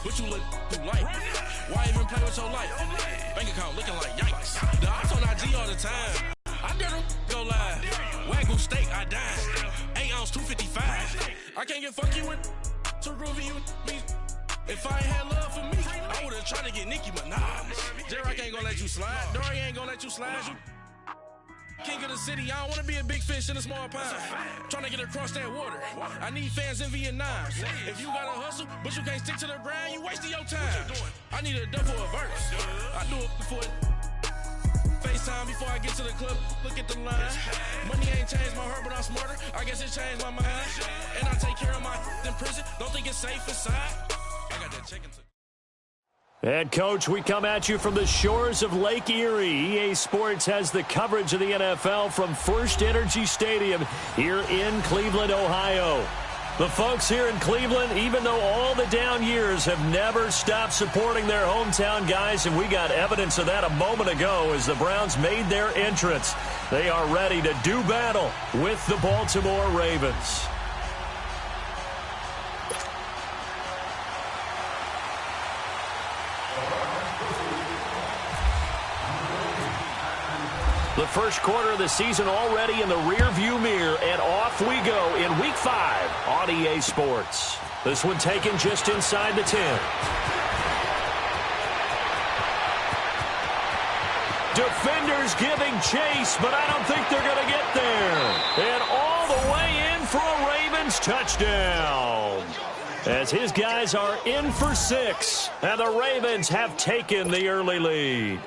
but you look too light. Why even play with your life? Bank account looking like yikes. The ops on IG all the time. I dare them go live. Wagyu steak, I dine. 8 ounce, 255. I can't get funky with too groovy you me. If I ain't had love for me, I would've tried to get Nicki Minaj. J-Rock ain't gonna let you slide. Dory ain't gonna let you slide. You king of the city, I don't wanna be a big fish in a small pond. Trying to get across that water. I need fans in Vietnam. If you gotta hustle, but you can't stick to the grind, you wasting your time. I need a double a verse. I do it before FaceTime before I get to the club. Look at the line. Money ain't changed my heart, but I'm smarter. I guess it changed my mind. And I take care of my in prison. Don't think it's safe inside. I got that chicken. Head coach, we come at you from the shores of Lake Erie. EA Sports has the coverage of the NFL from First Energy Stadium here in Cleveland, Ohio. The folks here in Cleveland, even though all the down years, have never stopped supporting their hometown guys, and we got evidence of that a moment ago as the Browns made their entrance. They are ready to do battle with the Baltimore Ravens. The first quarter of the season already in the rearview mirror, and off we go in Week 5 on EA Sports. This one taken just inside the 10. Defenders giving chase, but I don't think they're going to get there. And all the way in for a Ravens touchdown. As his guys are in for 6, and the Ravens have taken the early lead.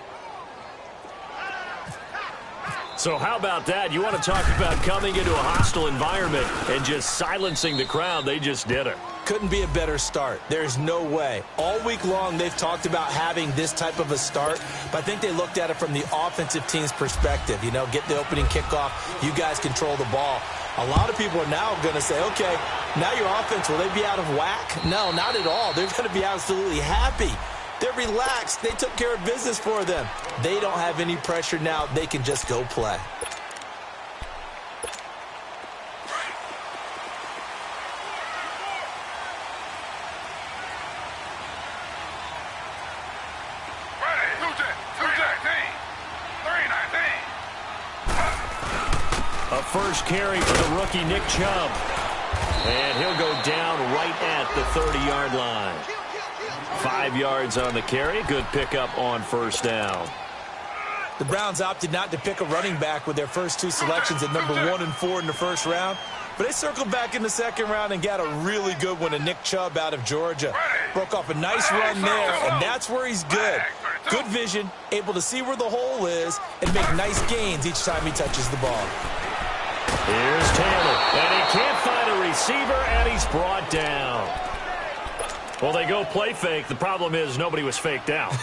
So how about that? You want to talk about coming into a hostile environment and just silencing the crowd. They just did it. Couldn't be a better start. There's no way. All week long, they've talked about having this type of a start, but I think they looked at it from the offensive team's perspective. You know, get the opening kickoff. You guys control the ball. A lot of people are now going to say, okay, now your offense, will they be out of whack? No, not at all. They're going to be absolutely happy. They're relaxed. They took care of business for them. They don't have any pressure now. They can just go play. A first carry for the rookie Nick Chubb. And he'll go down right at the 30-yard line. 5 yards on the carry. Good pickup on first down. The Browns opted not to pick a running back with their first 2 selections at number 1 and 4 in the first round. But they circled back in the second round and got a really good one to Nick Chubb out of Georgia. Broke off a nice run there, and that's where he's good. Good vision, able to see where the hole is, and make nice gains each time he touches the ball. Here's Taylor, and he can't find a receiver, and he's brought down. Well, they go play fake. The problem is nobody was faked out.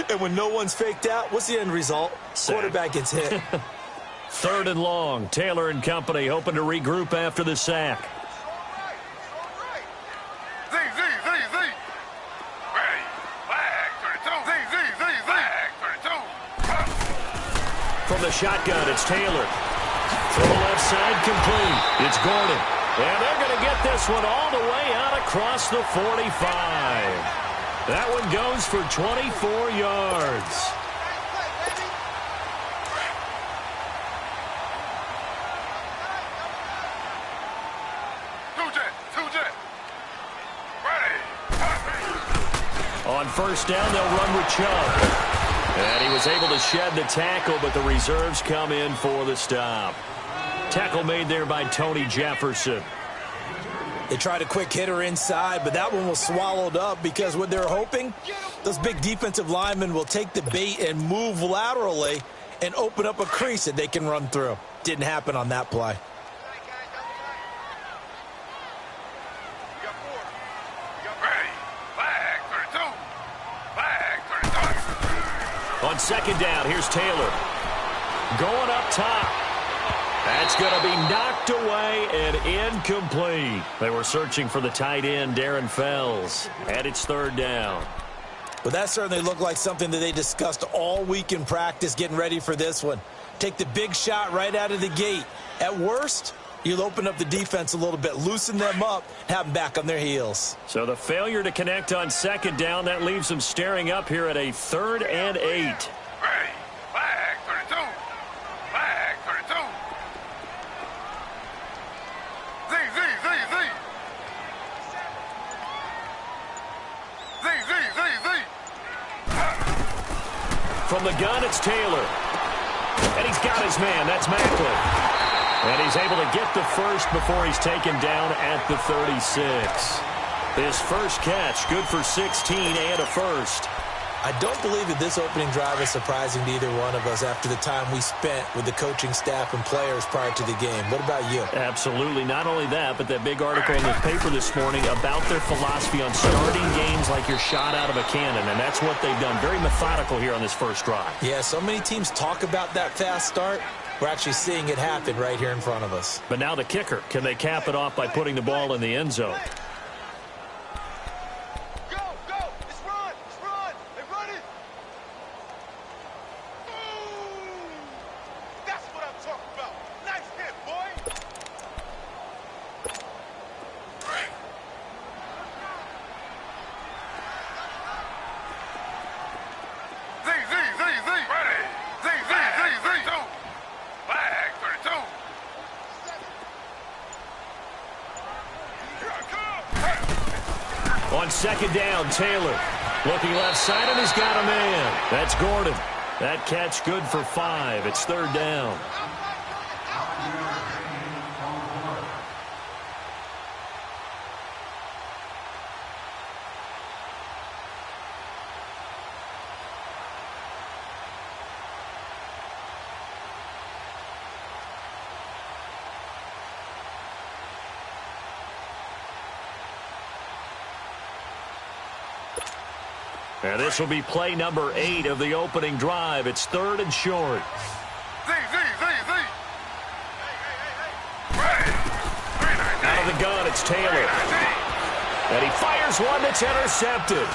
And when no one's faked out, what's the end result? Sack. Quarterback gets hit. 3rd and long. Taylor and company hoping to regroup after the sack. From the shotgun, it's Taylor. Throw left side complete. It's Gordon. And they're going to get this one all the way out across the 45. That one goes for 24 yards. On first down, they'll run with Chubb. And he was able to shed the tackle, but the reserves come in for the stop. Tackle made there by Tony Jefferson. They tried a quick hitter inside, but that one was swallowed up because what they're hoping, those big defensive linemen will take the bait and move laterally and open up a crease that they can run through. Didn't happen on that play. On second down, here's Taylor. Going up top. That's going to be knocked away and incomplete. They were searching for the tight end, Darren Fells, and it's 3rd down. But that certainly looked like something that they discussed all week in practice getting ready for this one. Take the big shot right out of the gate. At worst, You'll open up the defense a little bit, loosen them up, have them back on their heels. So the failure to connect on second down, that leaves them staring up here at a 3rd and 8. Ready. Flag 32. Flag 32. Z. From the gun, it's Taylor. And he's got his man. That's Macklin. And he's able to get the first before he's taken down at the 36. His first catch, good for 16 and a first. I don't believe that this opening drive is surprising to either one of us after the time we spent with the coaching staff and players prior to the game. What about you? Absolutely. Not only that, but that big article in the paper this morning about their philosophy on starting games like you're shot out of a cannon, and that's what they've done. Very methodical here on this first drive. Yeah, so many teams talk about that fast start. We're actually seeing it happen right here in front of us. But now the kicker. Can they cap it off by putting the ball in the end zone? On second down, Taylor looking left side, and he's got a man. That's Gordon. That catch good for 5. It's 3rd down. And this will be play number 8 of the opening drive. It's 3rd and short. Out of the gun, it's Taylor. And he fires one that's intercepted.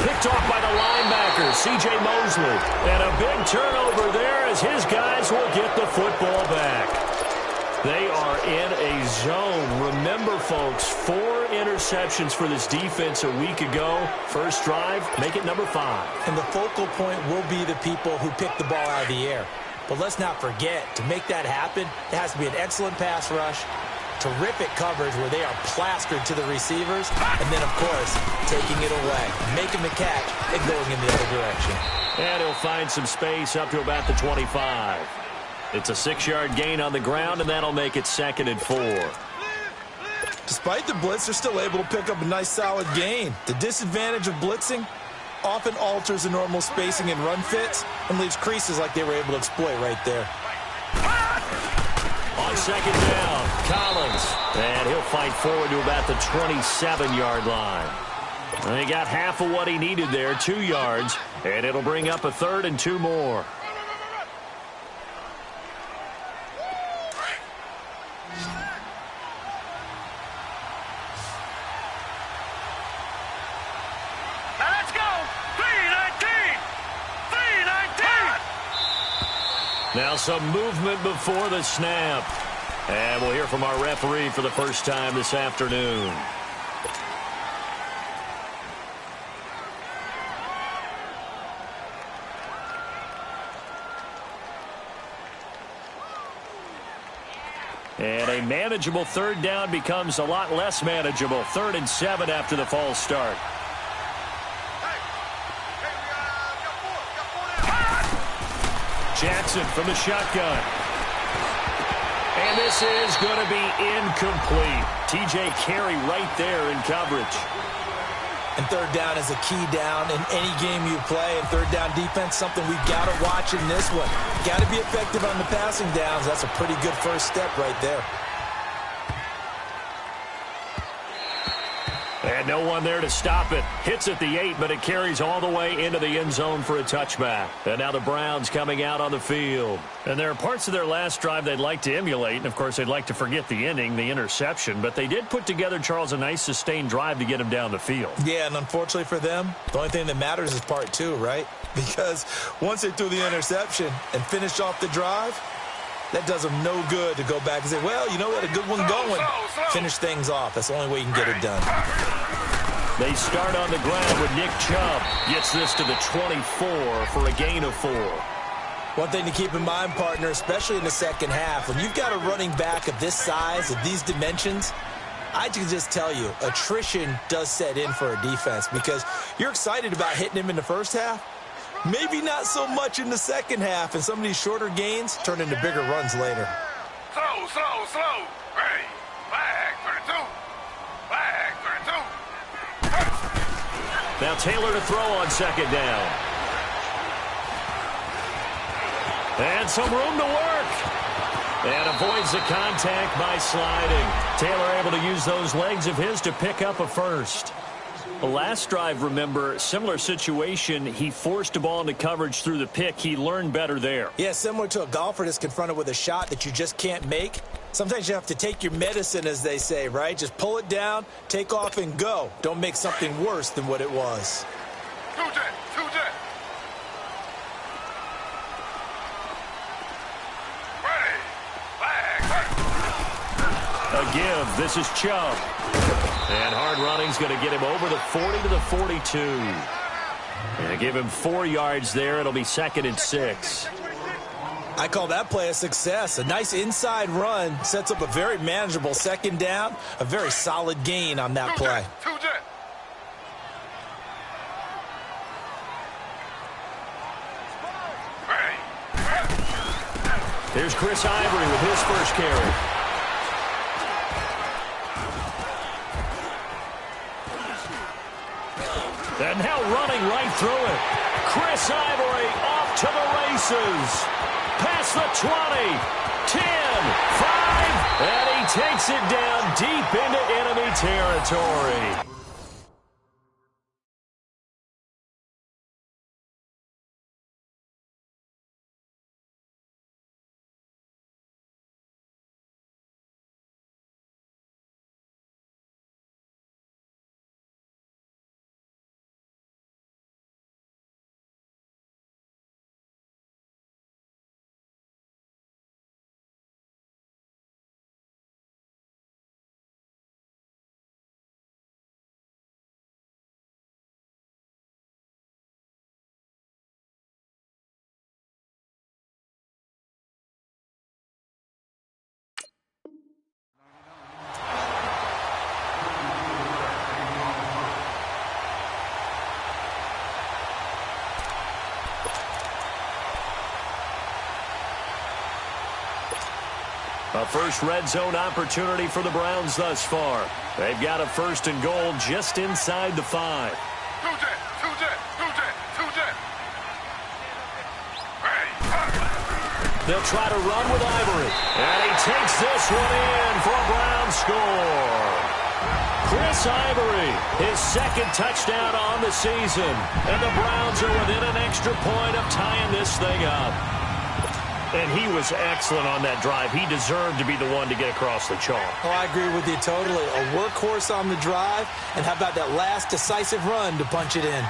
Picked off by the linebacker, C.J. Mosley. And a big turnover there as his guys will get the football back. They are in a zone. Remember, folks, 4 interceptions for this defense a week ago. First drive, make it number 5. And the focal point will be the people who pick the ball out of the air. But let's not forget, to make that happen, it has to be an excellent pass rush, terrific coverage where they are plastered to the receivers, and then, of course, taking it away, making the catch, and going in the other direction. And he'll find some space up to about the 25. It's a 6-yard gain on the ground, and that'll make it 2nd and 4. Despite the blitz, they're still able to pick up a nice, solid gain. The disadvantage of blitzing often alters the normal spacing and run fits and leaves creases like they were able to exploit right there. On second down, Collins. And he'll fight forward to about the 27-yard line. And he got half of what he needed there, 2 yards, and it'll bring up a 3rd and 2 more. Now some movement before the snap. And we'll hear from our referee for the first time this afternoon. And a manageable 3rd down becomes a lot less manageable. 3rd and 7 after the false start. Jackson from the shotgun. And this is going to be incomplete. T.J. Carey right there in coverage. And 3rd down is a key down in any game you play. And 3rd down defense, something we've got to watch in this one. Got to be effective on the passing downs. That's a pretty good first step right there. And no one there to stop it. Hits at the 8, but it carries all the way into the end zone for a touchback. And now the Browns coming out on the field. And there are parts of their last drive they'd like to emulate. And, of course, they'd like to forget the ending, the interception. But they did put together, Charles, a nice sustained drive to get him down the field. Yeah, and unfortunately for them, the only thing that matters is part 2, right? Because once they threw the interception and finished off the drive, That does them no good to go back and say, well, you know, we had a good one going. Finish things off. That's the only way you can get it done. They start on the ground with Nick Chubb. Gets this to the 24 for a gain of 4. One thing to keep in mind, partner, especially in the second half, when you've got a running back of this size, of these dimensions, I can just tell you, attrition does set in for a defense because you're excited about hitting him in the first half. Maybe not so much in the second half, and some of these shorter gains turn into bigger runs later. Slow. Hey, flag 32. Flag 32. Now Taylor to throw on second down. And some room to work. And avoids the contact by sliding. Taylor able to use those legs of his to pick up a first. The last drive, remember, similar situation. He forced a ball into coverage through the pick. He learned better there. Yeah, similar to a golfer that's confronted with a shot that you just can't make. Sometimes you have to take your medicine, as they say, right? Just pull it down, take off, and go. Don't make something worse than what it was. Two jet. A give. This is Chubb. And hard running's going to get him over the 40 to the 42. And give him 4 yards there. It'll be 2nd and 6. I call that play a success. A nice inside run sets up a very manageable second down. A very solid gain on that play. Two jet. Here's Chris Ivory with his first carry. And now running right through it. Chris Ivory off to the races. Past the 20, 10, 5, and he takes it down deep into enemy territory. A first red zone opportunity for the Browns thus far. They've got a 1st and goal just inside the 5. Two jet. They'll try to run with Ivory. And he takes this one in for a Browns score. Chris Ivory, his 2nd touchdown on the season. And the Browns are within an extra point of tying this thing up. And he was excellent on that drive. He deserved to be the one to get across the chalk. Oh, I agree with you totally. A workhorse on the drive, and how about that last decisive run to punch it in?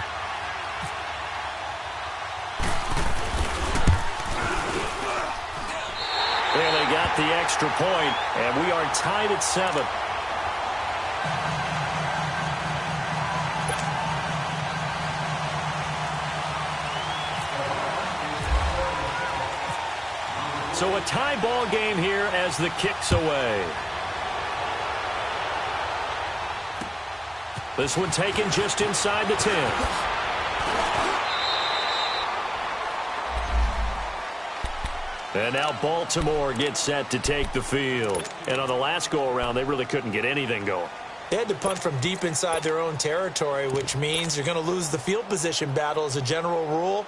And they got the extra point, and we are tied at 7. So a tie ball game here as the kick's away. This one taken just inside the 10. And now Baltimore gets set to take the field. And on the last go-around, they really couldn't get anything going. They had to punt from deep inside their own territory, which means you're going to lose the field position battle as a general rule.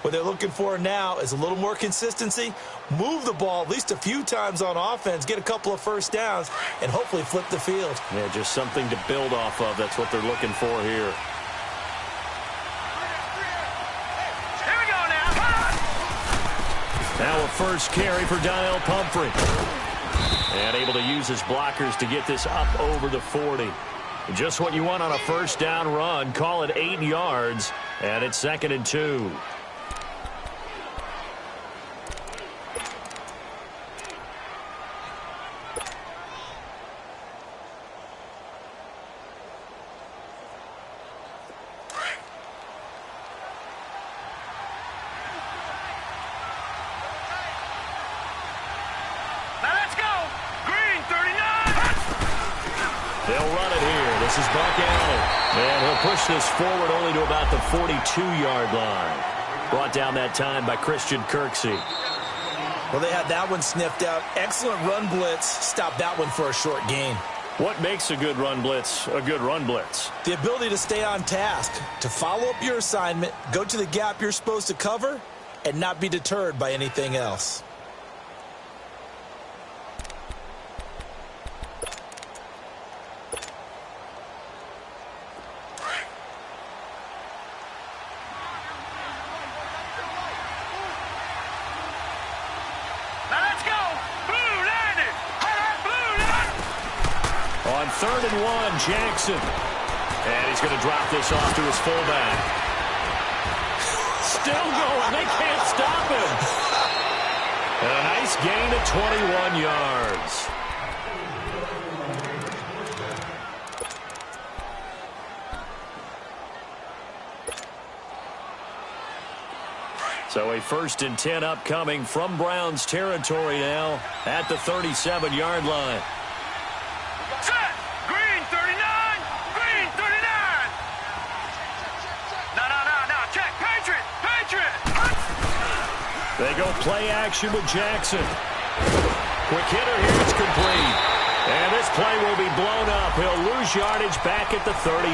What they're looking for now is a little more consistency, move the ball at least a few times on offense, get a couple of first downs, and hopefully flip the field. Yeah, just something to build off of. That's what they're looking for here. Here we go now. Now a first carry for Donnell Pumphrey. And able to use his blockers to get this up over the 40. Just what you want on a first down run. Call it 8 yards, and it's 2nd and 2. They'll run it here. This is Buck Allen. And he'll push this forward only to about the 42-yard line. Brought down that time by Christian Kirksey. Well, they had that one sniffed out. Excellent run blitz. Stopped that one for a short gain. What makes a good run blitz a good run blitz? The ability to stay on task, to follow up your assignment, go to the gap you're supposed to cover, and not be deterred by anything else. On 3rd and 1, Jackson. And he's going to drop this off to his fullback. Still going. They can't stop him. And a nice gain of 21 yards. So a 1st and 10 upcoming from Browns territory now at the 37-yard line. They go play action with Jackson. Quick hitter here, it's complete. And this play will be blown up. He'll lose yardage back at the 38.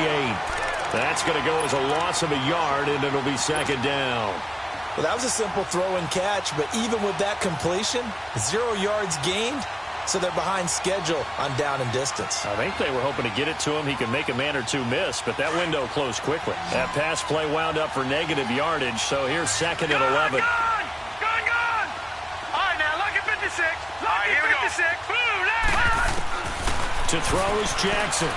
That's going to go as a loss of a yard, and it'll be 2nd down. Well, that was a simple throw and catch, but even with that completion, 0 yards gained, so they're behind schedule on down and distance. I think they were hoping to get it to him. He could make a man or two miss, but that window closed quickly. That pass play wound up for negative yardage, so here's 2nd and 11. To throw is Jackson.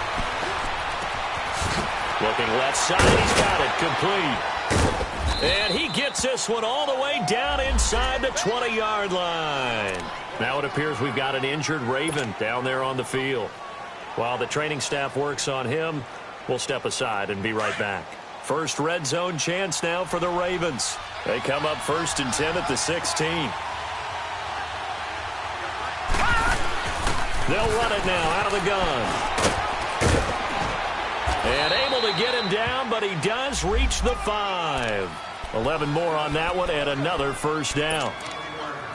Looking left side, he's got it, complete. And he gets this one all the way down inside the 20-yard line. Now it appears we've got an injured Raven down there on the field. While the training staff works on him, we'll step aside and be right back. First red zone chance now for the Ravens. They come up 1st and 10 at the 16. They'll run it now out of the gun. And able to get him down, but he does reach the 5. 11 more on that one and another 1st down.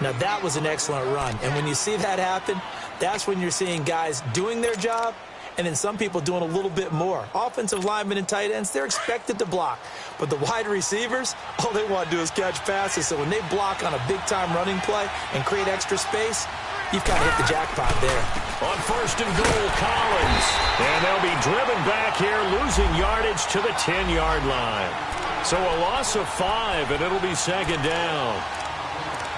Now that was an excellent run. And when you see that happen, that's when you're seeing guys doing their job and then some people doing a little bit more. Offensive linemen and tight ends, they're expected to block. But the wide receivers, all they want to do is catch passes. So when they block on a big-time running play and create extra space, you've kind of hit the jackpot there. On 1st and goal, Collins. And they'll be driven back here, losing yardage to the 10-yard line. So a loss of 5, and it'll be 2nd down.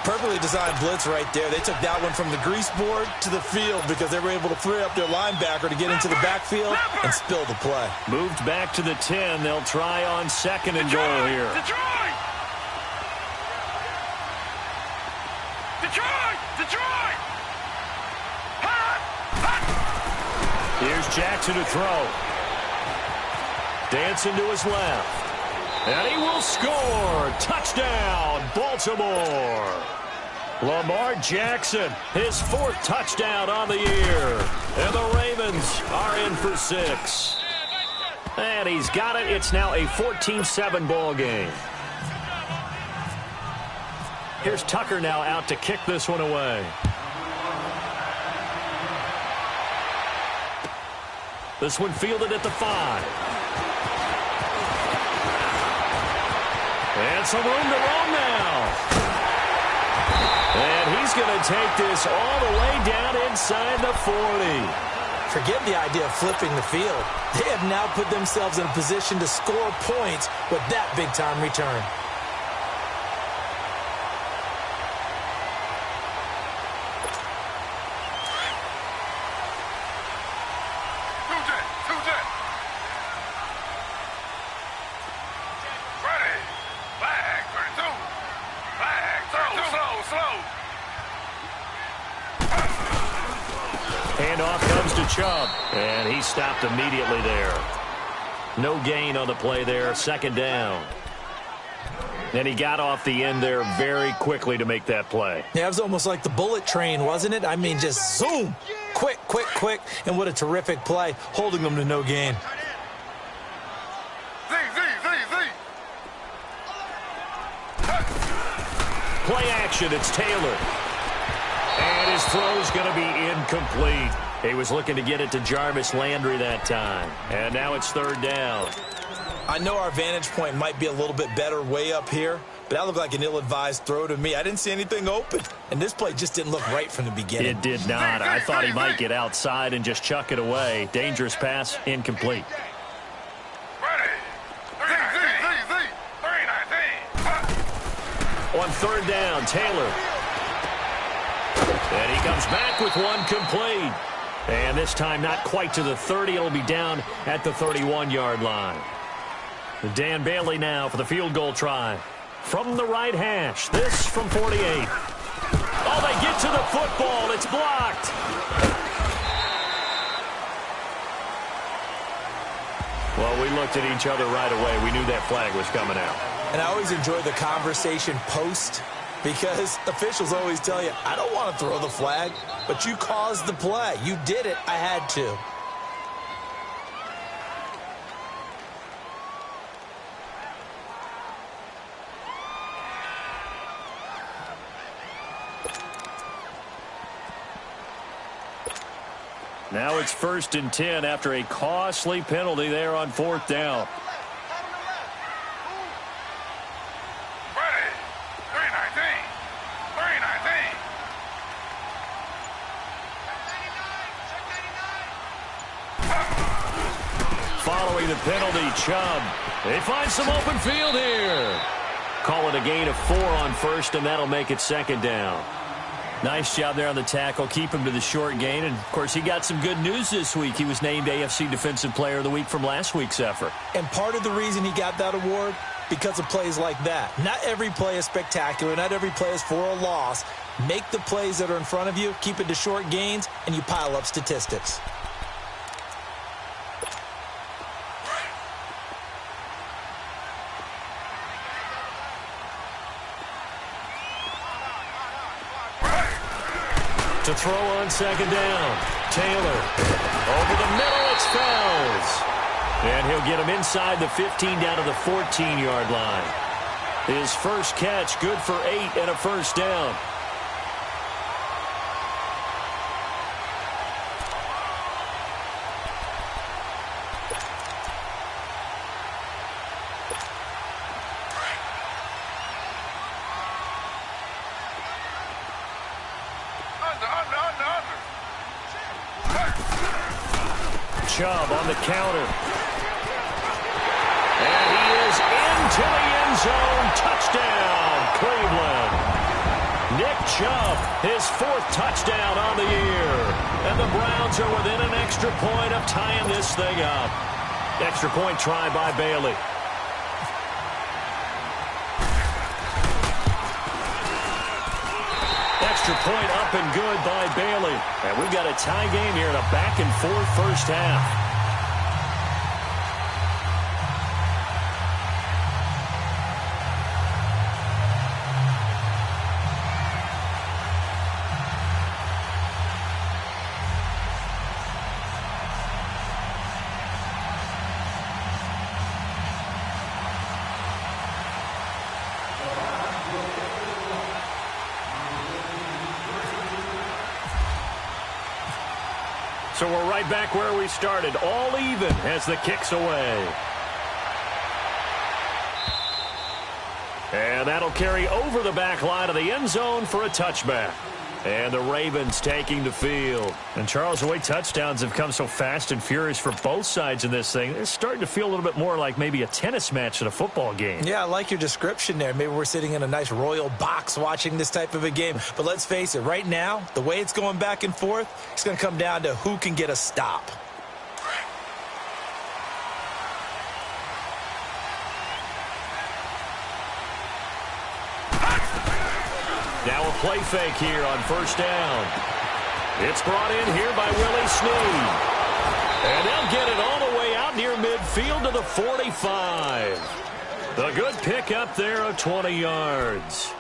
Perfectly designed blitz right there. They took that one from the grease board to the field because they were able to free up their linebacker to get into the backfield and spill the play. Moved back to the 10. They'll try on 2nd and goal here. Detroit! Here's Jackson to throw. Dancing to his left. And he will score. Touchdown, Baltimore. Lamar Jackson, his 4th touchdown on the year. And the Ravens are in for 6. And he's got it. It's now a 14-7 ball game. Here's Tucker now out to kick this one away. This one fielded at the 5. And some room to roam now. And he's going to take this all the way down inside the 40. Forget the idea of flipping the field. They have now put themselves in a position to score points with that big-time return. Handoff comes to Chubb, and he stopped immediately there. No gain on the play there, 2nd down. And he got off the end there very quickly to make that play. Yeah, it was almost like the bullet train, wasn't it? I mean, just zoom, Quick, and what a terrific play, holding them to no gain. Play action, it's Taylor. And his throw's going to be incomplete. He was looking to get it to Jarvis Landry that time. And now it's third down. I know our vantage point might be a little bit better way up here, but that looked like an ill-advised throw to me. I didn't see anything open, and this play just didn't look right from the beginning. It did not. I thought he might get outside and just chuck it away. Dangerous pass, incomplete. On third down, Taylor. And he comes back with one complete. And this time not quite to the 30. It'll be down at the 31-yard line. Dan Bailey now for the field goal try. From the right hash. This from 48. Oh, they get to the football. It's blocked. Well, we looked at each other right away. We knew that flag was coming out. And I always enjoy the conversation post, because officials always tell you, I don't want to throw the flag, but you caused the play. You did it. I had to. Now it's 1st and 10 after a costly penalty there on 4th down. Following the penalty, Chubb. They find some open field here. Call it a gain of 4 on 1st, and that'll make it 2nd down. Nice job there on the tackle. Keep him to the short gain. And, of course, he got some good news this week. He was named AFC Defensive Player of the Week from last week's effort. And part of the reason he got that award, because of plays like that. Not every play is spectacular. Not every play is for a loss. Make the plays that are in front of you, keep it to short gains, and you pile up statistics. To throw on 2nd down. Taylor. Over the middle, it's Fells. And he'll get him inside the 15 down to the 14-yard line. His first catch, good for 8 and a 1st down. Chubb on the counter. And he is into the end zone. Touchdown, Cleveland. Nick Chubb, his 4th touchdown on the year. And the Browns are within an extra point of tying this thing up. Extra point try by Bailey. Extra point up and good by Bailey. And we've got a tie game here in a back-and-forth first half. So we're right back where we started, all even as the kick's away. And that'll carry over the back line of the end zone for a touchback. And the Ravens taking the field. And, Charles, the way touchdowns have come so fast and furious for both sides in this thing, it's starting to feel a little bit more like maybe a tennis match at a football game. Yeah, I like your description there. Maybe we're sitting in a nice royal box watching this type of a game. But let's face it, right now, the way it's going back and forth, it's going to come down to who can get a stop. Now a play fake here on 1st down. It's brought in here by Willie Snead. And they'll get it all the way out near midfield to the 45. The good pick up there of 20 yards.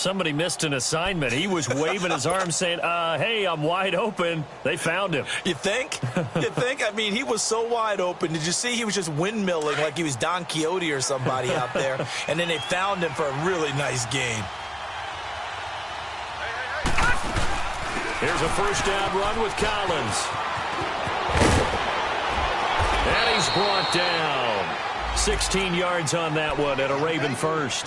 Somebody missed an assignment. He was waving his arms saying, hey, I'm wide open. They found him. You think? You think? I mean, he was so wide open. Did you see he was just windmilling like he was Don Quixote or somebody out there? And then they found him for a really nice gain. Here's a first down run with Collins. And he's brought down. 16 yards on that one and a Raven first.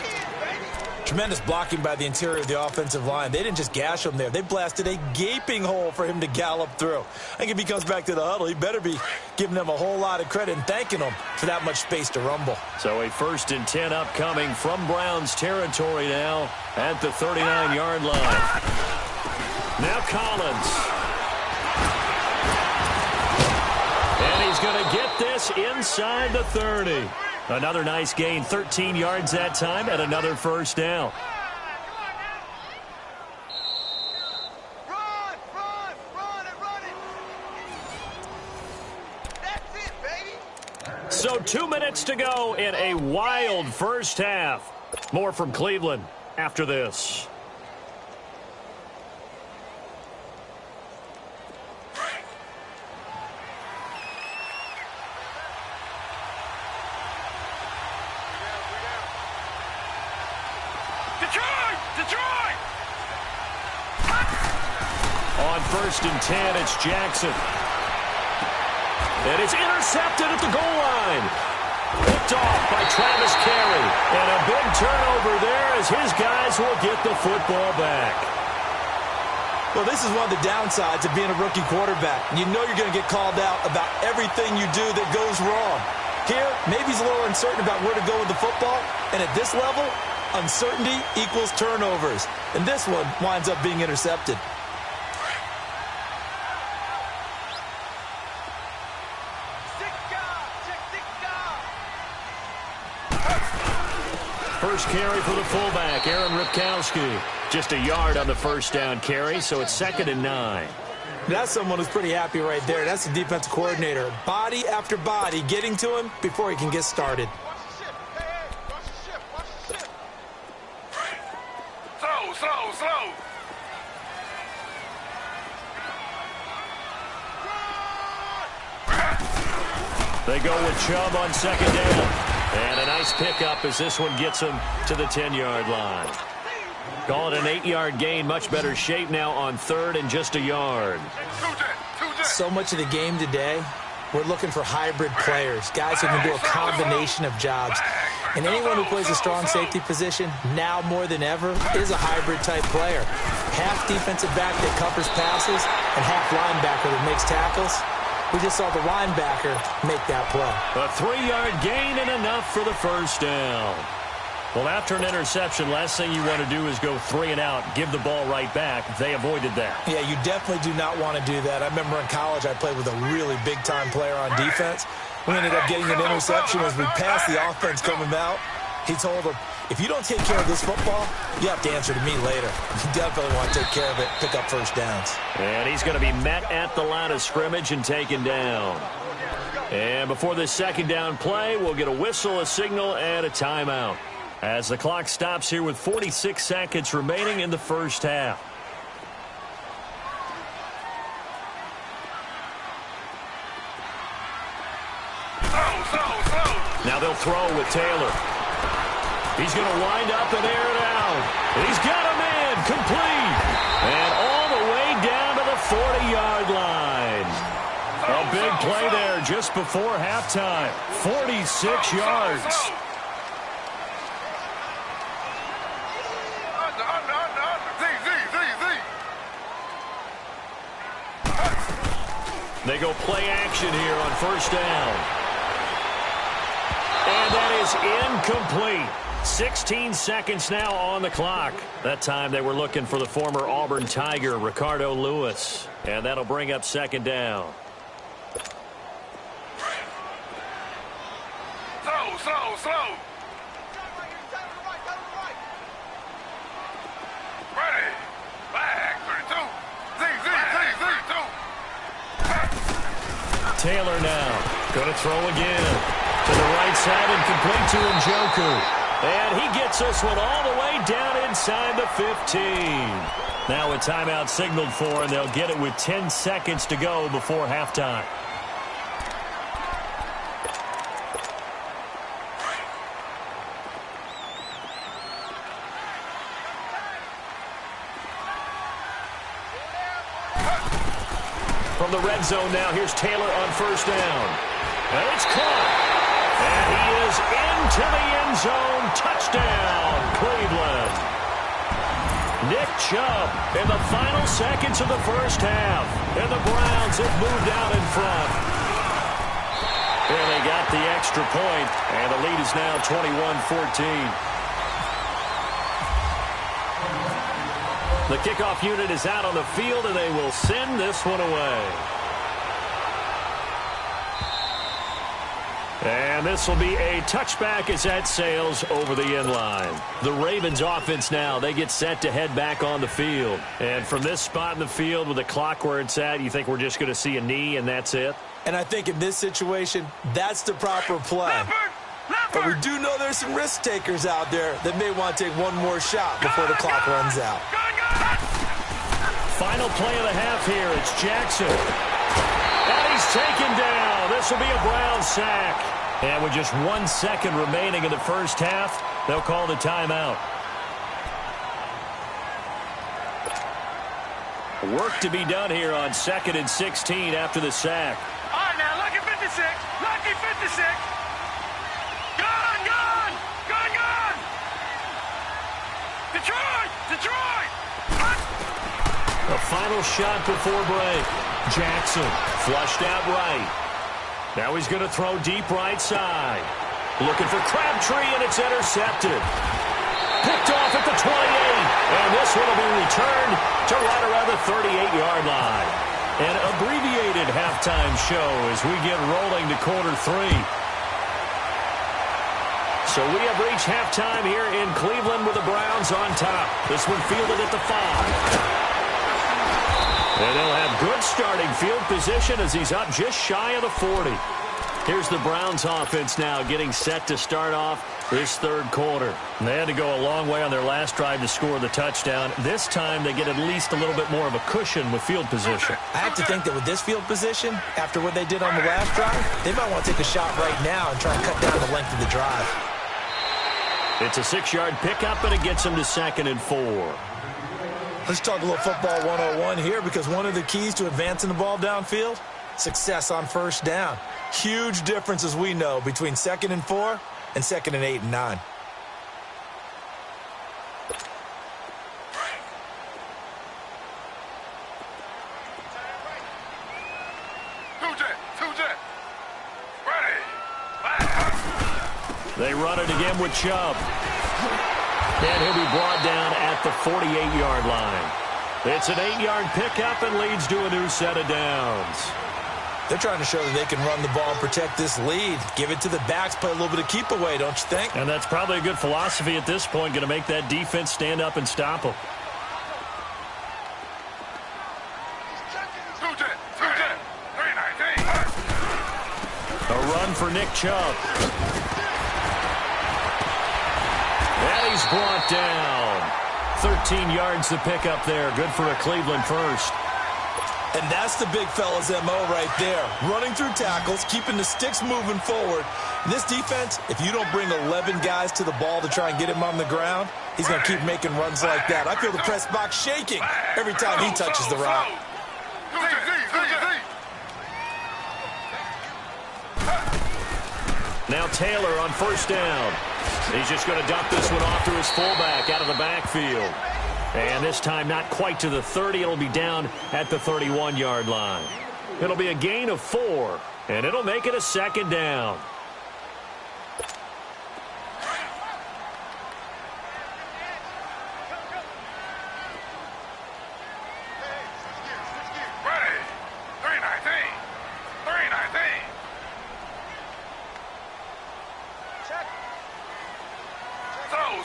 Tremendous blocking by the interior of the offensive line. They didn't just gash him there. They blasted a gaping hole for him to gallop through. I think if he comes back to the huddle, he better be giving them a whole lot of credit and thanking them for that much space to rumble. So a 1st and 10 upcoming from Browns territory now at the 39-yard line. Now Collins. And he's going to get this inside the 30. Another nice gain, 13 yards that time, and another first down. Run it. That's it, baby. So 2 minutes to go in a wild first half. More from Cleveland after this. Detroit! On 1st and 10, it's Jackson. And it's intercepted at the goal line. Picked off by Travis Carey. And a big turnover there as his guys will get the football back. Well, this is one of the downsides of being a rookie quarterback. You know you're going to get called out about everything you do that goes wrong. Here, maybe he's a little uncertain about where to go with the football. And at this level, uncertainty equals turnovers. And this one winds up being intercepted. First carry for the fullback, Aaron Ripkowski. Just a yard on the first down carry, so it's 2nd and 9. That's someone who's pretty happy right there. That's the defensive coordinator. Body after body getting to him before he can get started. Slow. They go with Chubb on 2nd down. And a nice pickup as this one gets him to the 10-yard line. Call it an 8-yard gain. Much better shape now on 3rd and just a yard. So much of the game today, we're looking for hybrid players, guys who can do a combination of jobs. And anyone who plays a strong safety position, now more than ever, is a hybrid-type player. Half defensive back that covers passes and half linebacker that makes tackles. We just saw the linebacker make that play. A 3-yard gain and enough for the first down. Well, after an interception, last thing you want to do is go 3 and out, give the ball right back. They avoided that. Yeah, you definitely do not want to do that. I remember in college I played with a really big-time player on defense. We ended up getting an interception as we passed the offense coming out. He told him, if you don't take care of this football, you have to answer to me later. You definitely want to take care of it, pick up first downs. And he's going to be met at the line of scrimmage and taken down. And before this 2nd down play, we'll get a whistle, a signal, and a timeout. As the clock stops here with 46 seconds remaining in the first half. Now they'll throw with Taylor. He's going to wind up and air it out. And he's got him in, complete. And all the way down to the 40-yard line. A big play there just before halftime. 46 yards. They go play action here on first down. And that is incomplete. 16 seconds now on the clock. That time they were looking for the former Auburn Tiger, Ricardo Lewis. And that'll bring up 2nd down. Slow. Ready. Back 32. Z. Taylor now going to throw again. To the right side and complete to Njoku. And he gets this one all the way down inside the 15. Now a timeout signaled for, and they'll get it with 10 seconds to go before halftime. From the red zone now, here's Taylor on first down. And it's caught. And he is into the end zone. Touchdown, Cleveland. Nick Chubb in the final seconds of the first half. And the Browns have moved out in front. And they got the extra point. And the lead is now 21-14. The kickoff unit is out on the field, and they will send this one away. And this will be a touchback as that sails over the end line. The Ravens offense now, they get set to head back on the field. And from this spot in the field with the clock where it's at, you think we're just going to see a knee and that's it? And I think in this situation, that's the proper play. But we do know there's some risk takers out there that may want to take one more shot before the clock runs out. Final play of the half here. It's Jackson. And he's taken down. This will be a Brown sack. And with just 1 second remaining in the first half, they'll call the timeout. Work to be done here on 2nd and 16 after the sack. All right, now, lucky 56. Lucky 56. Gone. Detroit. A final shot before break. Jackson flushed out right. Now he's going to throw deep right side. Looking for Crabtree, and it's intercepted. Picked off at the 28. And this one will be returned to right around the 38-yard line. An abbreviated halftime show as we get rolling to quarter 3. So we have reached halftime here in Cleveland with the Browns on top. This one fielded at the 5. And they'll have good starting field position as he's up just shy of the 40. Here's the Browns offense now getting set to start off this third quarter. And they had to go a long way on their last drive to score the touchdown. This time they get at least a little bit more of a cushion with field position. I have to think that with this field position, after what they did on the last drive, they might want to take a shot right now and try and cut down the length of the drive. It's a 6-yard pickup, and it gets them to 2nd and 4. Let's talk a little football 101 here, because one of the keys to advancing the ball downfield, success on first down. Huge difference, as we know, between 2nd and 4 and 2nd and 8 and 9. They run it again with Chubb. And he'll be brought down at the 48-yard line. It's an 8-yard pickup and leads to a new set of downs. They're trying to show that they can run the ball and protect this lead. Give it to the backs, play a little bit of keep away, don't you think? And that's probably a good philosophy at this point, going to make that defense stand up and stop them. A run for Nick Chubb. And he's brought down. 13 yards to pick up there. Good for a Cleveland first. And that's the big fella's MO right there. Running through tackles, keeping the sticks moving forward. In this defense, if you don't bring 11 guys to the ball to try and get him on the ground, he's going to keep making runs like that. I feel the press box shaking every time he touches the rock. Now Taylor on first down. He's just going to dump this one off to his fullback out of the backfield. And this time not quite to the 30. It'll be down at the 31-yard line. It'll be a gain of 4, and it'll make it a 2nd down.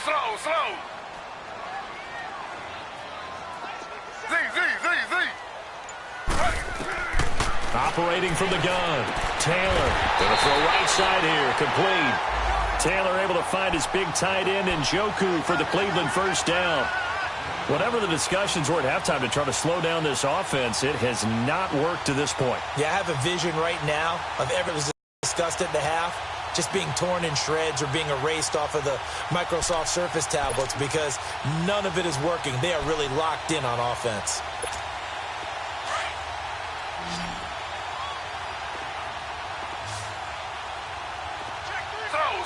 Slow. Z. Operating from the gun. Taylor going to throw right side here. Complete. Taylor able to find his big tight end in Njoku for the Cleveland first down. Whatever the discussions were at halftime to try to slow down this offense, it has not worked to this point. Yeah, I have a vision right now of everything that was discussed at the half just being torn in shreds or being erased off of the Microsoft Surface tablets because none of it is working. They are really locked in on offense.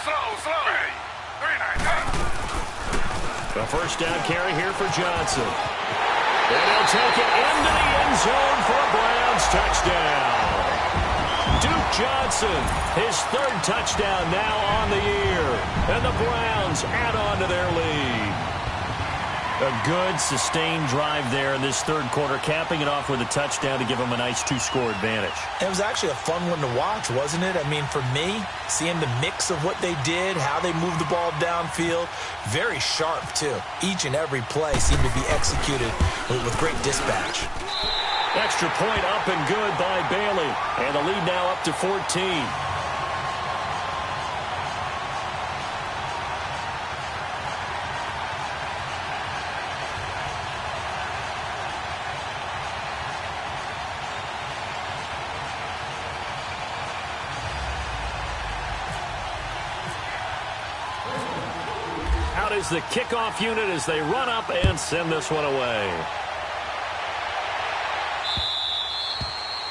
Slow. 3-9. A first down carry here for Johnson. And he'll take it into the end zone for a Browns touchdown. Duke Johnson, his third touchdown now on the year. And the Browns add on to their lead. A good, sustained drive there in this third quarter, capping it off with a touchdown to give them a nice two-score advantage. It was actually a fun one to watch, wasn't it? I mean, for me, seeing the mix of what they did, how they moved the ball downfield, very sharp, too. Each and every play seemed to be executed with great dispatch. Extra point up and good by Bailey. And the lead now up to 14. Out is the kickoff unit as they run up and send this one away.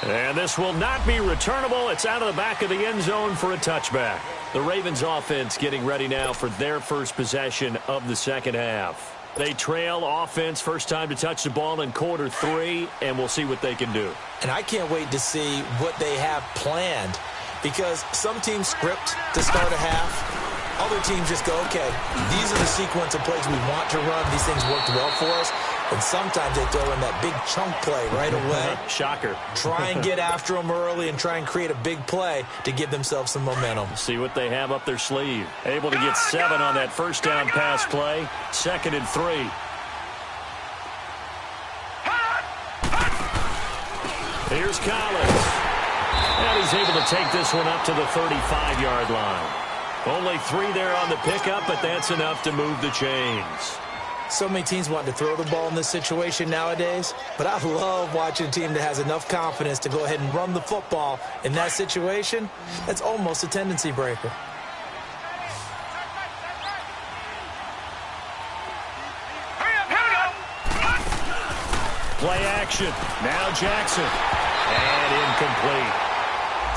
And this will not be returnable. It's out of the back of the end zone for a touchback. The Ravens offense getting ready now for their first possession of the second half. They trail offense, first time to touch the ball in quarter 3, and we'll see what they can do. And I can't wait to see what they have planned because some teams script to start a half. Other teams just go, okay, these are the sequence of plays we want to run. These things worked well for us. And sometimes they throw in that big chunk play right away. Shocker. Try and get after them early and try and create a big play to give themselves some momentum. See what they have up their sleeve. Able to get 7 on that first down pass play. 2nd and 3. Here's Collins. And he's able to take this one up to the 35-yard line. Only 3 there on the pickup, but that's enough to move the chains. So many teams want to throw the ball in this situation nowadays, but I love watching a team that has enough confidence to go ahead and run the football in that situation. That's almost a tendency breaker. Play action. Now Jackson. And incomplete.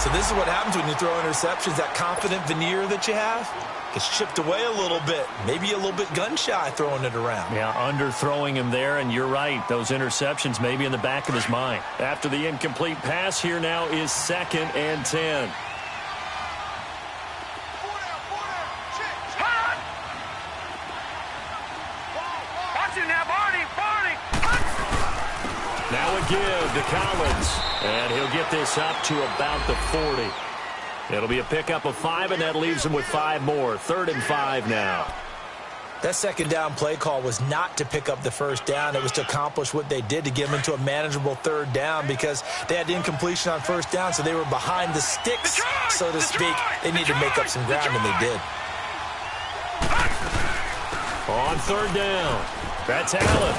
So this is what happens when you throw interceptions. That confident veneer that you have gets chipped away a little bit. Maybe a little bit gun-shy throwing it around. Yeah, underthrowing him there, and you're right. Those interceptions may be in the back of his mind. After the incomplete pass, here now is 2nd and 10. Now a give to Collins, and he'll get this up to about the 40. It'll be a pickup of 5, and that leaves him with 5 more. 3rd and 5 now. That second down play call was not to pick up the first down. It was to accomplish what they did to get them into a manageable 3rd down because they had incompletion on first down, so they were behind the sticks, so to speak. They needed to make up some ground, and they did. On 3rd down, that's Allen.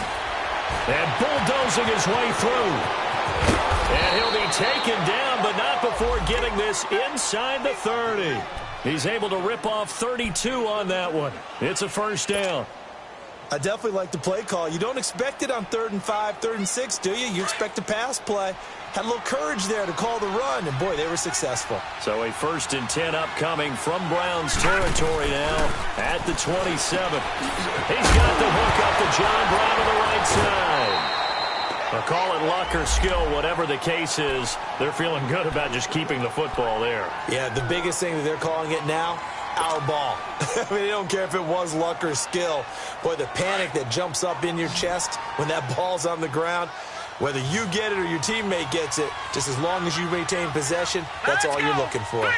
And bulldozing his way through. And he'll be taken down, but not before getting this inside the 30. He's able to rip off 32 on that one. It's a first down. I definitely like the play call. You don't expect it on 3rd and 5, 3rd and 6, do you? You expect a pass play. Had a little courage there to call the run, and boy, they were successful. So a 1st and 10 upcoming from Browns territory now at the 27. He's got the hook up to John Brown on the right side. They'll call it luck or skill, whatever the case is. They're feeling good about just keeping the football there. Yeah, the biggest thing that they're calling it now, our ball. I mean, they don't care if it was luck or skill. Boy, the panic that jumps up in your chest when that ball's on the ground, whether you get it or your teammate gets it, just as long as you retain possession, that's all you're looking for. 3-19!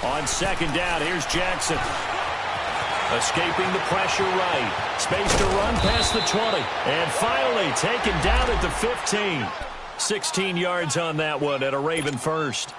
On 2nd down, here's Jackson. Escaping the pressure right. Space to run past the 20. And finally taken down at the 15. 16 yards on that one at a Raven first.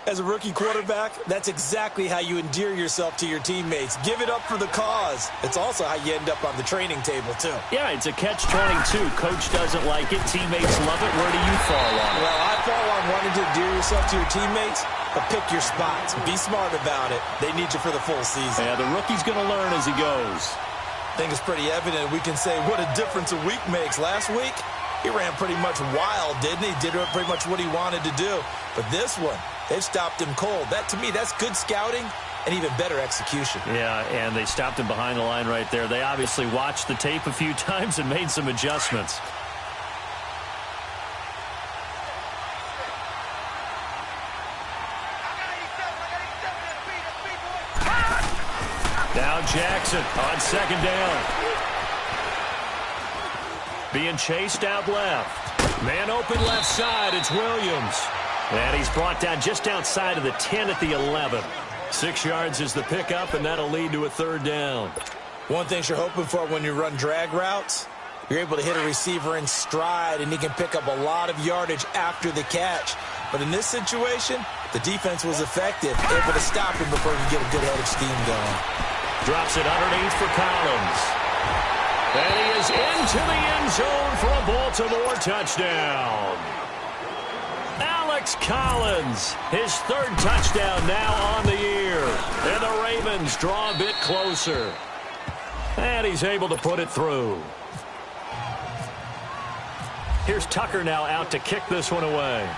As a rookie quarterback, that's exactly how you endear yourself to your teammates. Give it up for the cause. It's also how you end up on the training table, too. Yeah, it's a catch-22. Coach doesn't like it. Teammates love it. Where do you fall on it? Well, I fall on wanting to endear yourself to your teammates, but pick your spots. Be smart about it. They need you for the full season. Yeah, the rookie's going to learn as he goes. I think it's pretty evident. We can say what a difference a week makes. Last week, he ran pretty much wild, didn't he? Did pretty much what he wanted to do. But this one, they've stopped him cold. That, to me, that's good scouting and even better execution. Yeah, and they stopped him behind the line right there. They obviously watched the tape a few times and made some adjustments. Now Jackson on second down. Being chased out left. Man open left side. It's Williams. And he's brought down just outside of the 10 at the 11. 6 yards is the pickup, and that'll lead to a third down. One thing you're hoping for when you run drag routes, you're able to hit a receiver in stride, and he can pick up a lot of yardage after the catch. But in this situation, the defense was effective, able to stop him before he could get a good head of steam going. Drops it underneath for Collins. And he is into the end zone for a Baltimore touchdown. Alex Collins, his third touchdown now on the year. And the Ravens draw a bit closer. And he's able to put it through. Here's Tucker now out to kick this one away.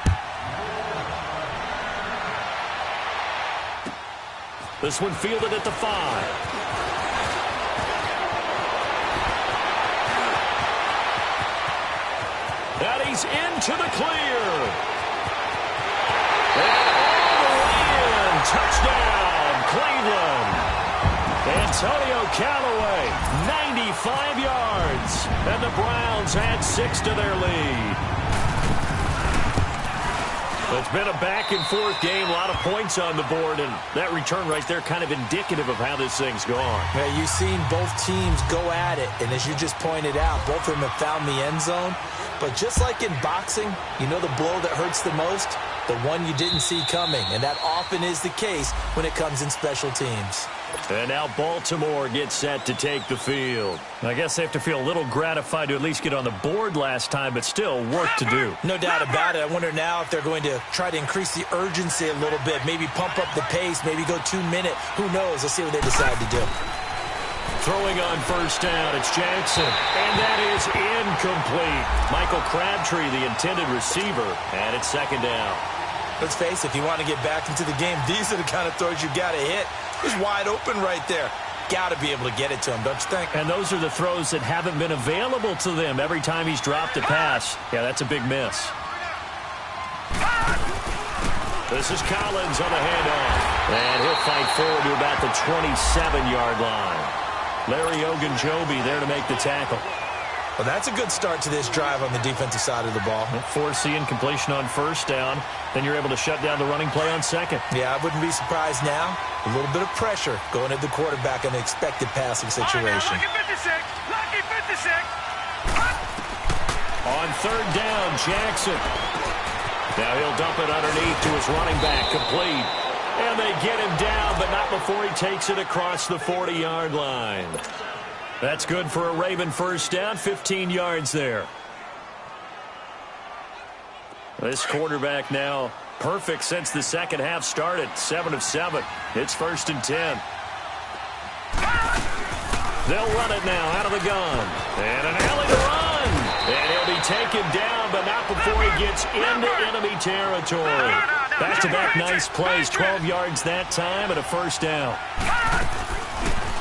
This one fielded at the 5. And he's into the clear. And all the way in. Touchdown, Cleveland. Antonio Callaway, 95 yards. And the Browns add 6 to their lead. It's been a back-and-forth game, a lot of points on the board, and that return right there kind of indicative of how this thing's gone. Yeah, you've seen both teams go at it, and as you just pointed out, both of them have found the end zone. But just like in boxing, you know the blow that hurts the most? The one you didn't see coming, and that often is the case when it comes in special teams. And now Baltimore gets set to take the field. I guess they have to feel a little gratified to at least get on the board last time, but still work to do. No doubt about it. I wonder now if they're going to try to increase the urgency a little bit, maybe pump up the pace, maybe go 2-minute. Who knows? Let's see what they decide to do. Throwing on first down, it's Jackson. And that is incomplete. Michael Crabtree, the intended receiver, and it's second down. Let's face it, if you want to get back into the game, these are the kind of throws you got to hit. He's wide open right there. Got to be able to get it to him, don't you think? And those are the throws that haven't been available to them every time he's dropped a pass. Yeah, that's a big miss. This is Collins on the handoff. And he'll fight forward to about the 27-yard line. Larry Ogunjobi there to make the tackle. Well, that's a good start to this drive on the defensive side of the ball. Foreseeing completion on first down. Then you're able to shut down the running play on second. Yeah, I wouldn't be surprised now. A little bit of pressure going at the quarterback in an expected passing situation. Right now, lucky 56. On third down, Jackson. Now he'll dump it underneath to his running back, complete. And they get him down, but not before he takes it across the 40-yard line. That's good for a Raven first down, 15 yards there. This quarterback now perfect since the second half started, 7 of 7. It's 1st and 10. They'll run it now out of the gun. And an alley to run. And he'll be taken down, but not before he gets into enemy territory. Back-to-back nice plays, 12 yards that time and a first down.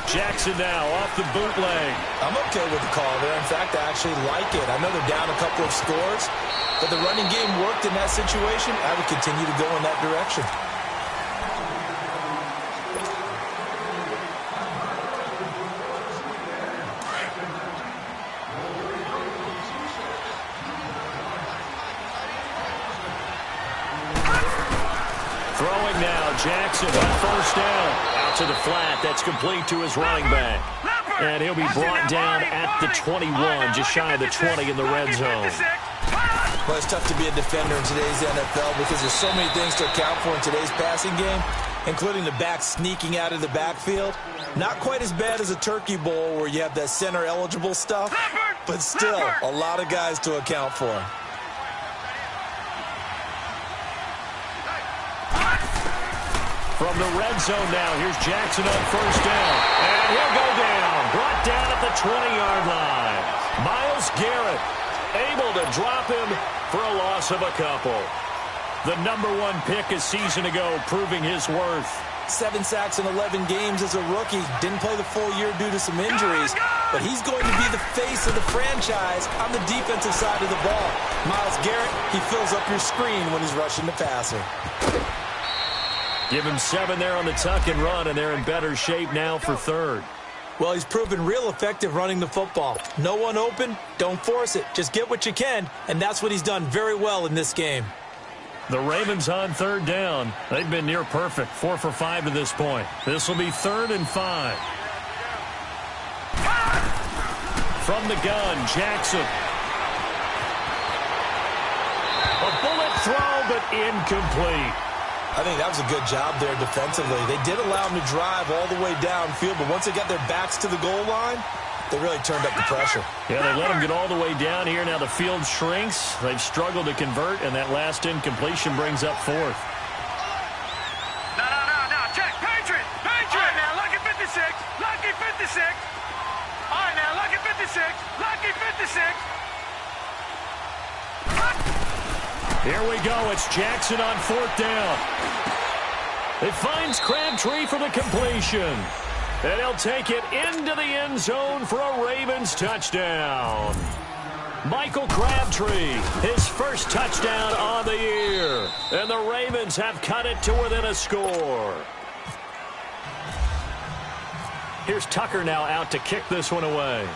Jackson now off the bootleg. I'm okay with the call there. In fact, I actually like it. I know they're down a couple of scores, but the running game worked in that situation. I would continue to go in that direction. Throwing now, Jackson on first down. Out to the flat, that's complete to his running back. And he'll be brought down at the 21, just shy of the 20 in the red zone. Well, it's tough to be a defender in today's NFL because there's so many things to account for in today's passing game, including the back sneaking out of the backfield. Not quite as bad as a turkey bowl where you have that center-eligible stuff, but still a lot of guys to account for. From the red zone now, here's Jackson on first down. And he'll go down, brought down at the 20-yard line. Myles Garrett able to drop him for a loss of a couple. The #1 pick a season ago, proving his worth. 7 sacks in 11 games as a rookie. Didn't play the full year due to some injuries, but he's going to be the face of the franchise on the defensive side of the ball. Myles Garrett, he fills up your screen when he's rushing the passer. Give him 7 there on the tuck and run, and they're in better shape now for third. Well, he's proven real effective running the football. No one open, don't force it. Just get what you can, and that's what he's done very well in this game. The Ravens on third down. They've been near perfect, 4 for 5 to this point. This will be 3rd and 5. From the gun, Jackson. A bullet throw, but incomplete. I think that was a good job there defensively. They did allow him to drive all the way downfield, but once they got their backs to the goal line, they really turned up the pressure. Yeah, they let him get all the way down here. Now the field shrinks. They've struggled to convert, and that last incompletion brings up 4th. No. Check. Patriot. All right, now, lucky 56. Lucky 56. All right, now, lucky 56. Lucky 56. Here we go. It's Jackson on 4th down. It finds Crabtree for the completion. And he'll take it into the end zone for a Ravens touchdown. Michael Crabtree, his first touchdown on the year. And the Ravens have cut it to within a score. Here's Tucker now out to kick this one away.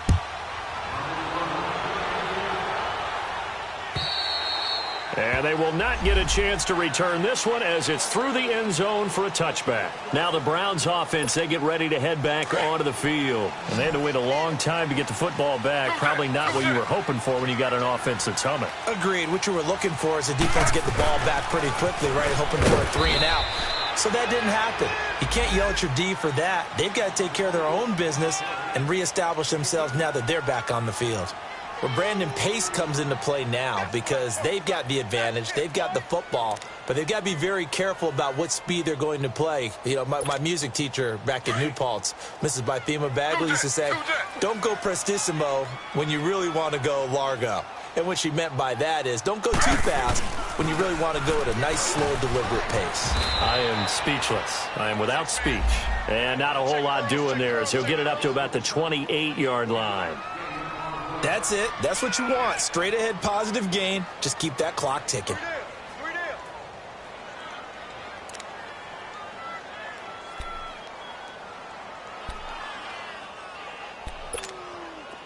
And they will not get a chance to return this one as it's through the end zone for a touchback. Now the Browns offense, they get ready to head back onto the field. And they had to wait a long time to get the football back. Probably not what you were hoping for when you got an offense that's humming. Agreed. What you were looking for is the defense get the ball back pretty quickly, right? Hoping for a 3 and out. So that didn't happen. You can't yell at your D for that. They've got to take care of their own business and reestablish themselves now that they're back on the field. Well, Brandon, pace comes into play now because they've got the advantage. They've got the football, but they've got to be very careful about what speed they're going to play. You know, my music teacher back at New Paltz, Mrs. Bythema Bagley, used to say, don't go prestissimo when you really want to go largo. And what she meant by that is don't go too fast when you really want to go at a nice, slow, deliberate pace. I am speechless. I am without speech. And not a whole lot doing there as he'll get it up to about the 28-yard line. That's it. That's what you want. Straight ahead positive gain. Just keep that clock ticking.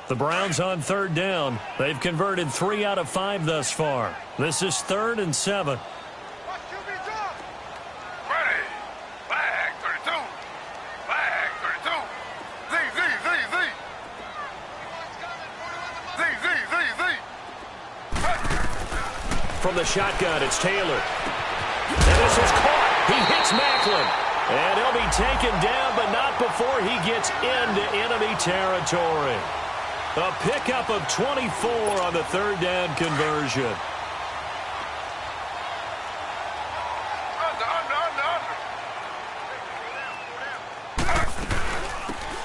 The Browns on third down. They've converted 3 out of 5 thus far. This is 3rd and 7. From the shotgun, it's Taylor. And this is caught. He hits Macklin. And he'll be taken down, but not before he gets into enemy territory. A pickup of 24 on the 3rd down conversion.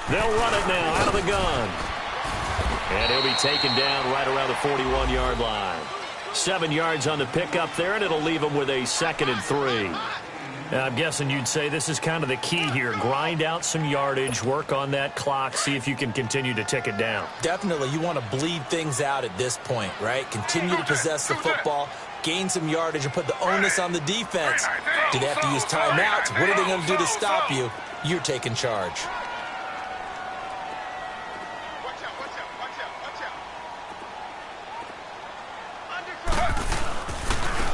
They'll run it now out of the gun. And he'll be taken down right around the 41-yard line. 7 yards on the pickup there, and it'll leave him with a 2nd and 3. Now, I'm guessing you'd say this is kind of the key here. Grind out some yardage, work on that clock, see if you can continue to tick it down. Definitely. You want to bleed things out at this point, right? Continue to possess the football, gain some yardage, and put the onus on the defense. Do they have to use timeouts? What are they going to do to stop you? You're taking charge.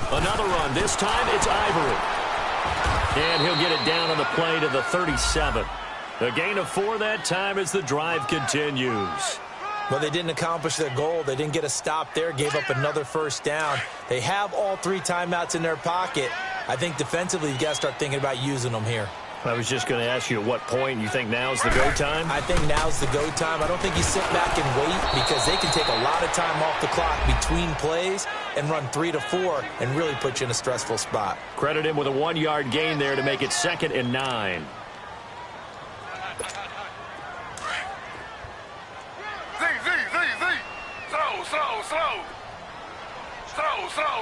Another run. This time it's Ivory. And he'll get it down on the play to the 37. A gain of 4 that time as the drive continues. Well, they didn't accomplish their goal. They didn't get a stop there, gave up another first down. They have all 3 timeouts in their pocket. I think defensively you've got to start thinking about using them here. I was just going to ask you at what point you think now's the go time? I think now's the go time. I don't think you sit back and wait because they can take a lot of time off the clock between plays and run 3 to 4 and really put you in a stressful spot. Credit him with a 1-yard gain there to make it 2nd and 9.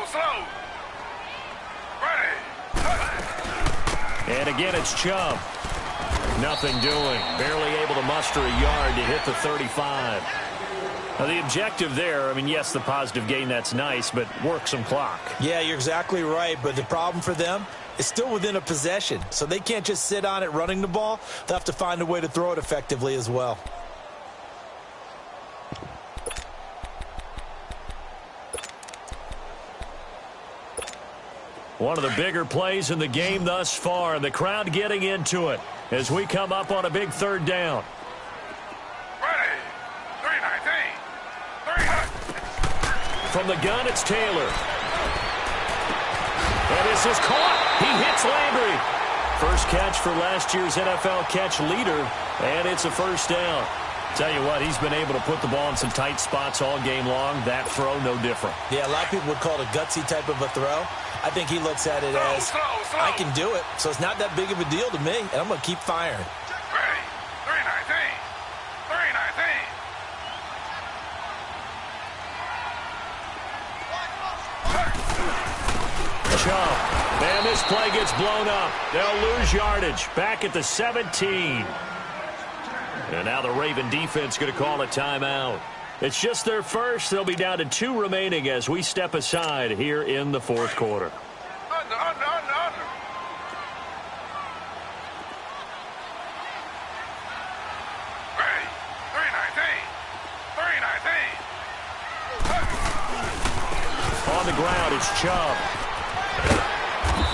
Slow. Ready. And again, it's Chubb. Nothing doing. Barely able to muster a yard to hit the 35. Now, the objective there, I mean, yes, the positive gain, that's nice, but work some clock. Yeah, you're exactly right, but the problem for them is still within a possession, so they can't just sit on it running the ball. They'll have to find a way to throw it effectively as well. One of the bigger plays in the game thus far, and the crowd getting into it as we come up on a big 3rd down. Ready. 3-19. From the gun, it's Taylor. And this is caught. He hits Landry. First catch for last year's NFL catch leader, and it's a first down. Tell you what, he's been able to put the ball in some tight spots all game long. That throw, no different. Yeah, a lot of people would call it a gutsy type of a throw. I think he looks at it as, I can do it, so it's not that big of a deal to me, and I'm going to keep firing. Ready. 3-19. Chubb. And this play gets blown up. They'll lose yardage. Back at the 17. And now the Raven defense going to call a timeout. It's just their first. They'll be down to 2 remaining as we step aside here in the 4th quarter. Under. Ready. 3-19. On the ground, it's Chubb.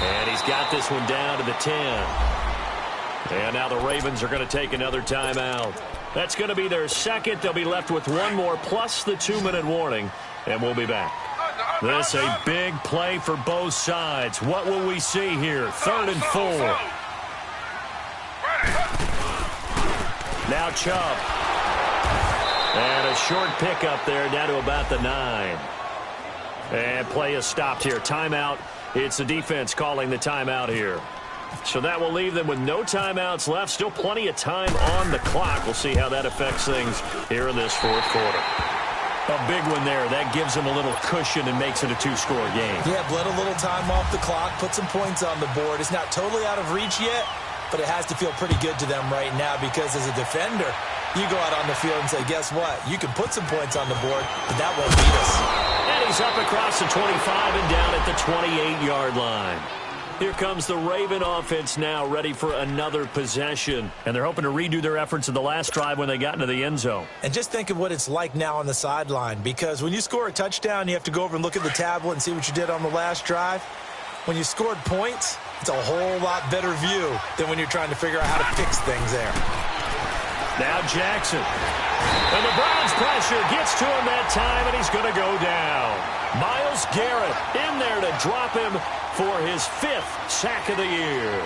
And he's got this one down to the 10. And now the Ravens are going to take another timeout. That's going to be their second. They'll be left with 1 more plus the 2-minute warning, and we'll be back. This a big play for both sides. What will we see here? 3rd and 4. Now Chubb. And a short pickup there down to about the 9. And play is stopped here. Timeout. It's the defense calling the timeout here. So that will leave them with no timeouts left. Still plenty of time on the clock. We'll see how that affects things here in this 4th quarter. A big one there. That gives them a little cushion and makes it a 2-score game. Yeah, bled a little time off the clock, put some points on the board. It's not totally out of reach yet, but it has to feel pretty good to them right now because as a defender, you go out on the field and say, guess what? You can put some points on the board, but that won't beat us. And he's up across the 25 and down at the 28-yard line. Here comes the Raven offense now, ready for another possession. And they're hoping to redo their efforts in the last drive when they got into the end zone. And just think of what it's like now on the sideline, because when you score a touchdown, you have to go over and look at the tablet and see what you did on the last drive. When you scored points, it's a whole lot better view than when you're trying to figure out how to fix things there. Now Jackson. And the Browns pressure gets to him that time, and he's going to go down. Myles Garrett in there to drop him for his 5th sack of the year.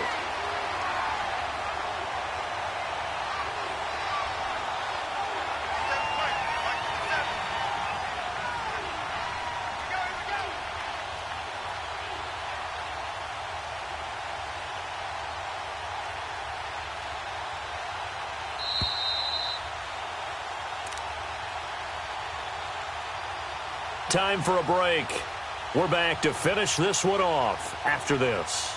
Time for a break. We're back to finish this one off after this.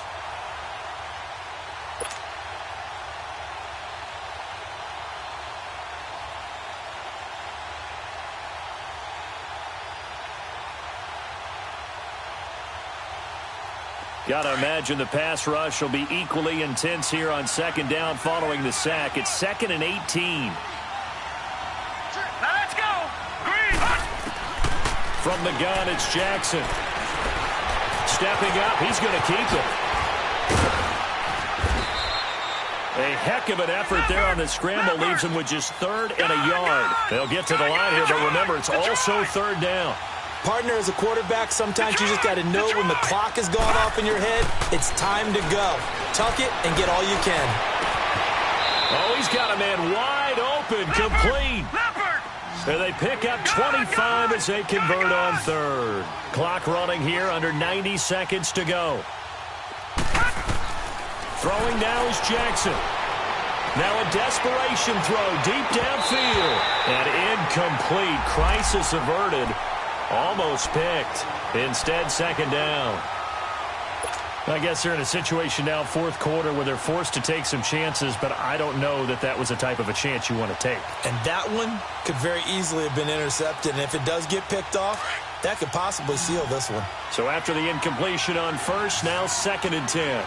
Gotta imagine the pass rush will be equally intense here on 2nd down following the sack. It's 2nd and 18. Now let's go. Green. From the gun, it's Jackson. Stepping up, he's going to keep it. A heck of an effort there on the scramble leaves them with just 3rd and a yard. They'll get to the line here, but remember, it's also 3rd down. Partner, as a quarterback, sometimes you just got to know when the clock has gone off in your head, it's time to go. Tuck it and get all you can. Oh, he's got a man wide open, complete. And they pick up 25 as they convert on 3rd. Clock running here, under 90 seconds to go. Throwing now is Jackson. Now a desperation throw deep downfield. And incomplete. Crisis averted. Almost picked. Instead, 2nd down. I guess they're in a situation now, 4th quarter, where they're forced to take some chances, but I don't know that that was the type of a chance you want to take. And that one could very easily have been intercepted. And if it does get picked off, that could possibly seal this one. So after the incompletion on 1st, now 2nd and 10.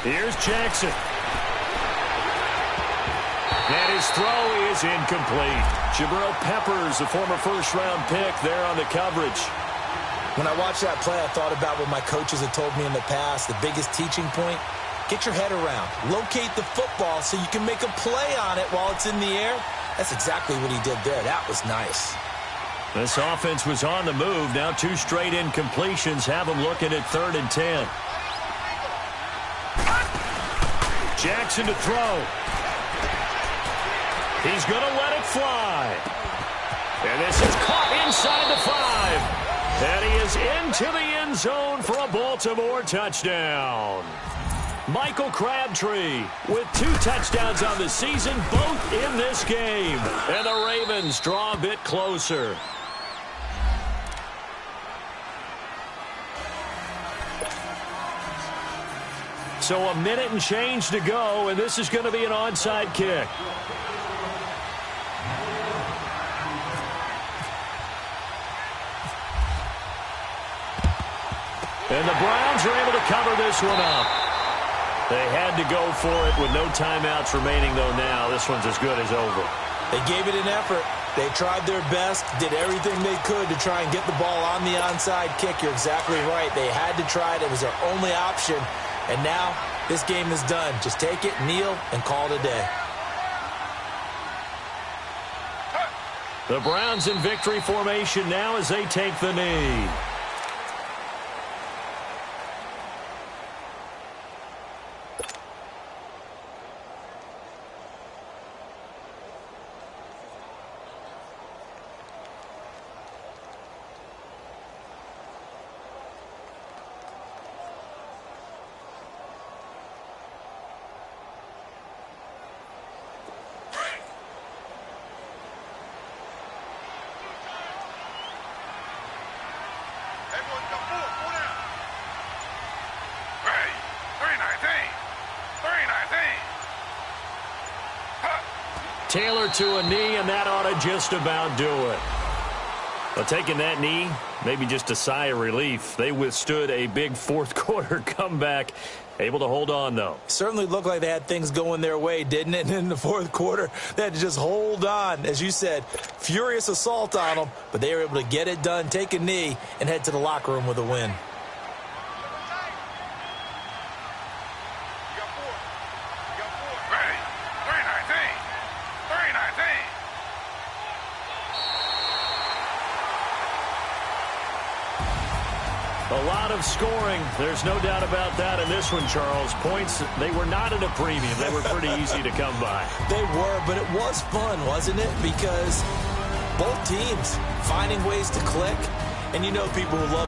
Here's Jackson. And his throw is incomplete. Jabril Peppers, a former 1st-round pick, there on the coverage. When I watched that play, I thought about what my coaches had told me in the past. The biggest teaching point, get your head around. Locate the football so you can make a play on it while it's in the air. That's exactly what he did there. That was nice. This offense was on the move. Now 2 straight incompletions have them looking at 3rd and 10. Jackson to throw. He's going to let it fly. And this is caught inside the 5. And he is into the end zone for a Baltimore touchdown. Michael Crabtree with 2 touchdowns on the season, both in this game. And the Ravens draw a bit closer. So a minute and change to go, and this is going to be an onside kick. And the Browns are able to cover this one up. They had to go for it with no timeouts remaining, though now this one's as good as over. They gave it an effort. They tried their best, did everything they could to try and get the ball on the onside kick. You're exactly right. They had to try it. It was their only option. And now this game is done. Just take it, kneel, and call it a day. The Browns in victory formation now as they take the knee. Taylor to a knee, and that ought to just about do it. Well, taking that knee, maybe just a sigh of relief. They withstood a big 4th quarter comeback. Able to hold on, though. Certainly looked like they had things going their way, didn't it? And in the 4th quarter, they had to just hold on. As you said, furious assault on them, but they were able to get it done, take a knee, and head to the locker room with a win. A lot of scoring. There's no doubt about that in this one, Charles. Points, they were not at a premium. They were pretty easy to come by. They were, but it was fun, wasn't it? Because both teams finding ways to click. And you know people who love